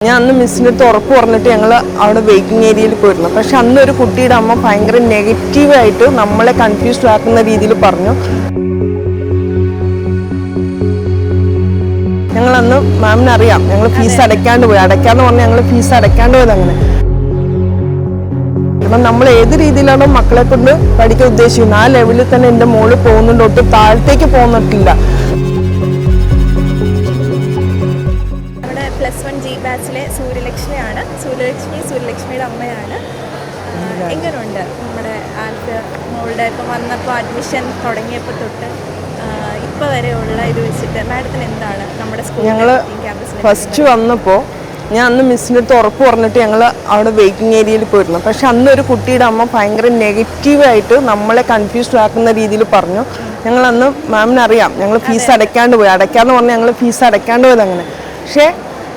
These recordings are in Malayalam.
ഞാൻ അന്ന് മിസ്സിൻ്റെ അടുത്ത് ഉറപ്പ് പറഞ്ഞിട്ട് ഞങ്ങൾ അവിടെ വെയിറ്റിംഗ് ഏരിയയിൽ പോയിരുന്നു. പക്ഷെ അന്ന് ഒരു കുട്ടിയുടെ അമ്മ ഭയങ്കര നെഗറ്റീവായിട്ട് നമ്മളെ കൺഫ്യൂസ്ഡ് ആക്കുന്ന രീതിയിൽ പറഞ്ഞു. ഞങ്ങളന്ന് മാമിന് അറിയാം ഞങ്ങൾ ഫീസ് അടയ്ക്കാണ്ട് പോയി, അടയ്ക്കാന്ന് പറഞ്ഞാൽ ഞങ്ങൾ ഫീസ് അടയ്ക്കാണ്ട് പോയത്. അങ്ങനെ അപ്പം നമ്മൾ ഏത് രീതിയിലാണോ മക്കളെ കൊണ്ട് പഠിക്കാൻ ഉദ്ദേശിക്കുന്നത് ആ ലെവലിൽ തന്നെ എൻ്റെ മോള് പോകുന്നുണ്ട്, ഒട്ടും താഴത്തേക്ക് പോകുന്നിട്ടില്ല. +1 G ബാച്ചിലെ സൂര്യലക്ഷ്മിയാണ്. സൂര്യലക്ഷ്മിയുടെ അമ്മയാണ്. എങ്ങനെയുണ്ട് നമ്മുടെ മോളുടെ ഇപ്പം വന്നപ്പോൾ അഡ്മിഷൻ തുടങ്ങിയപ്പോൾ തൊട്ട് ഇപ്പോൾ വരെയുള്ള ഇത് വെച്ചിട്ട് മാഡത്തിന് എന്താണ് നമ്മുടെ ഞങ്ങൾ ഫസ്റ്റ് വന്നപ്പോൾ ഞാൻ അന്ന് മിസ്സിൻ്റെ അടുത്ത് ഉറപ്പ് പറഞ്ഞിട്ട് ഞങ്ങൾ അവിടെ വെയിറ്റിംഗ് ഏരിയയിൽ പോയിരുന്നു. പക്ഷെ അന്ന് ഒരു കുട്ടിയുടെ അമ്മ ഭയങ്കര നെഗറ്റീവായിട്ട് നമ്മളെ കൺഫ്യൂസ്ഡ് ആക്കുന്ന രീതിയിൽ പറഞ്ഞു. ഞങ്ങളന്ന് മാമിന് അറിയാം ഞങ്ങൾ ഫീസ് അടയ്ക്കാണ്ട് പോയി, അടയ്ക്കാന്ന് പറഞ്ഞാൽ ഞങ്ങൾ ഫീസ് അടയ്ക്കാണ്ട് പോയത്. അങ്ങനെ പക്ഷേ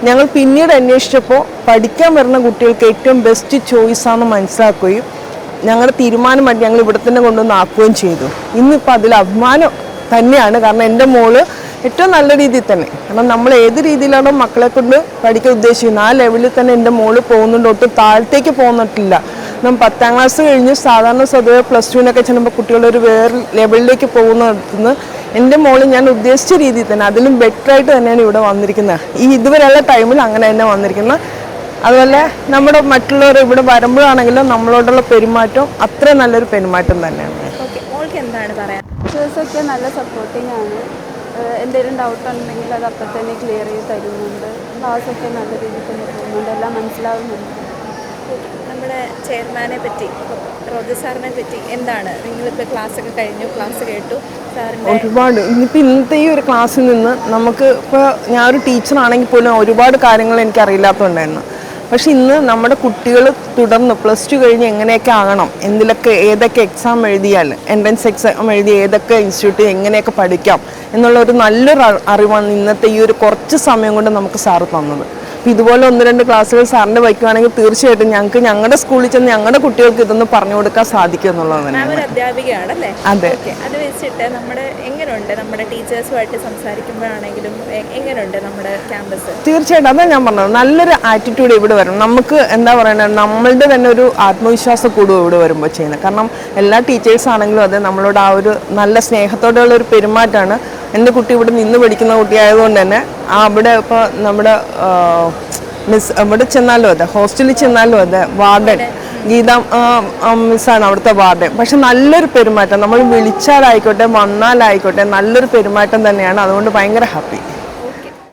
ഞങ്ങൾ പിന്നീട് അന്വേഷിച്ചപ്പോൾ പഠിക്കാൻ വരുന്ന കുട്ടികൾക്ക് ഏറ്റവും ബെസ്റ്റ് ചോയ്സാണെന്ന് മനസ്സിലാക്കുകയും ഞങ്ങളുടെ തീരുമാനമായിട്ട് ഞങ്ങൾ ഇവിടെ തന്നെ കൊണ്ടുവന്ന് ആക്കുകയും ചെയ്തു. ഇന്നിപ്പോൾ അതിൽ അഭിമാനം തന്നെയാണ്. കാരണം എൻ്റെ മോള് ഏറ്റവും നല്ല രീതിയിൽ തന്നെ, കാരണം നമ്മൾ ഏത് രീതിയിലാണോ മക്കളെ കൊണ്ട് പഠിക്കാൻ ഉദ്ദേശിക്കുന്നത് ആ ലെവലിൽ തന്നെ എൻ്റെ മോള് പോകുന്നുണ്ട്, ഒട്ടും താഴത്തേക്ക് പോകുന്നിട്ടില്ല. നമ്മൾ 10ാം ക്ലാസ് കഴിഞ്ഞ് സാധാരണ സ്വതവേ +2 ചെല്ലുമ്പോൾ കുട്ടികളൊരു വേറെ ലെവലിലേക്ക് പോകുന്നിടത്തുനിന്ന് എൻ്റെ മോള് ഞാൻ ഉദ്ദേശിച്ച രീതിയിൽ തന്നെ അതിലും ബെറ്ററായിട്ട് തന്നെയാണ് ഇവിടെ വന്നിരിക്കുന്നത്. ഈ ഇതുവരെയുള്ള ടൈമിൽ അങ്ങനെ തന്നെ വന്നിരിക്കുന്നത്. അതുപോലെ നമ്മുടെ മറ്റുള്ളവർ ഇവിടെ വരുമ്പോഴാണെങ്കിലും നമ്മളോടുള്ള പെരുമാറ്റം അത്രയും നല്ലൊരു പെരുമാറ്റം തന്നെയാണ്. എന്താണ് പറയാൻ? ടീച്ചേഴ്സൊക്കെ നല്ല സപ്പോർട്ടിങ് ആണ്. എന്തെങ്കിലും ഡൗട്ട് ഉണ്ടെങ്കിൽ അത് അപ്പം തന്നെ ക്ലിയർ ചെയ്ത് തരുന്നുണ്ട്. ക്ലാസ്സൊക്കെ നല്ല രീതിയിൽ തന്നെ പോകുന്നുണ്ട്, എല്ലാം മനസ്സിലാവുന്നുണ്ട്. നമ്മുടെ ചെയർമാനെ പറ്റി, റോജർ സാറിനെ പറ്റി എന്താണ്? നിങ്ങളിപ്പോൾ ക്ലാസ്സൊക്കെ കഴിഞ്ഞു, ക്ലാസ് കേട്ടു, ഒരുപാട് ഇന്നത്തെ ഈ ഒരു ക്ലാസ്സിൽ നിന്ന് നമുക്ക് ഇപ്പോൾ ഞാൻ ഒരു ടീച്ചറാണെങ്കിൽ പോലും ഒരുപാട് കാര്യങ്ങൾ എനിക്ക് അറിയില്ലാത്തതുണ്ടായിരുന്നു. പക്ഷെ ഇന്ന് നമ്മുടെ കുട്ടികൾ തുടർന്ന് +2 കഴിഞ്ഞ് എങ്ങനെയൊക്കെ ആകണം, ഏതൊക്കെ എക്സാം എഴുതിയാൽ, എൻട്രൻസ് എക്സാം എഴുതി ഏതൊക്കെ ഇൻസ്റ്റിറ്റ്യൂട്ട് എങ്ങനെയൊക്കെ പഠിക്കാം എന്നുള്ളൊരു നല്ലൊരു അറിവാണ് ഇന്നത്തെ ഈ ഒരു കുറച്ച് സമയം കൊണ്ട് നമുക്ക് സാറ് തന്നത്. അപ്പോൾ ഇതുപോലെ 1-2 ക്ലാസ്സുകൾ സാറിൻ്റെ വയ്ക്കുവാണെങ്കിൽ തീർച്ചയായിട്ടും ഞങ്ങൾക്ക് ഞങ്ങളുടെ സ്കൂളിൽ ചെന്ന് ഞങ്ങളുടെ കുട്ടികൾക്ക് ഇതൊന്ന് പറഞ്ഞു കൊടുക്കാൻ സാധിക്കും എന്നുള്ളത് തന്നെയാണ്. അധ്യാപികയാണല്ലേ? അതെ. അത് വെച്ചിട്ട് നമ്മുടെ എങ്ങനെയുണ്ട് നമ്മുടെ ടീച്ചേഴ്സുമായിട്ട് സംസാരിക്കുമ്പോഴാണെങ്കിലും എങ്ങനെയുണ്ട് നമ്മുടെ ക്യാമ്പസ്? തീർച്ചയായിട്ടും അതാണ് ഞാൻ പറഞ്ഞത്, നല്ലൊരു ആറ്റിറ്റ്യൂഡ് ഇവിടെ വരണം. നമുക്ക് എന്താ പറയുന്നത്, നമ്മളുടെ തന്നെ ഒരു ആത്മവിശ്വാസം കൂടും ഇവിടെ വരുമ്പോൾ ചെയ്യുന്നത്. കാരണം എല്ലാ ടീച്ചേഴ്സ് ആണെങ്കിലും അതെ നമ്മളോട് ആ ഒരു നല്ല സ്നേഹത്തോടെയുള്ള ഒരു പെരുമാറ്റമാണ്. എൻ്റെ കുട്ടി ഇവിടെ നിന്ന് പഠിക്കുന്ന കുട്ടിയായതുകൊണ്ട് തന്നെ അവിടെ ഇപ്പോൾ നമ്മുടെ ഇവിടെ ചെന്നാലും അതെ, ഹോസ്റ്റലിൽ ചെന്നാലും അതെ, വാർഡൻ ഗീത മിസ്സാണ് അവിടുത്തെ വാർഡൻ. പക്ഷെ നല്ലൊരു പെരുമാറ്റം, നമ്മൾ വിളിച്ചാലായിക്കോട്ടെ വന്നാലായിക്കോട്ടെ നല്ലൊരു പെരുമാറ്റം തന്നെയാണ്. അതുകൊണ്ട് ഭയങ്കര ഹാപ്പി.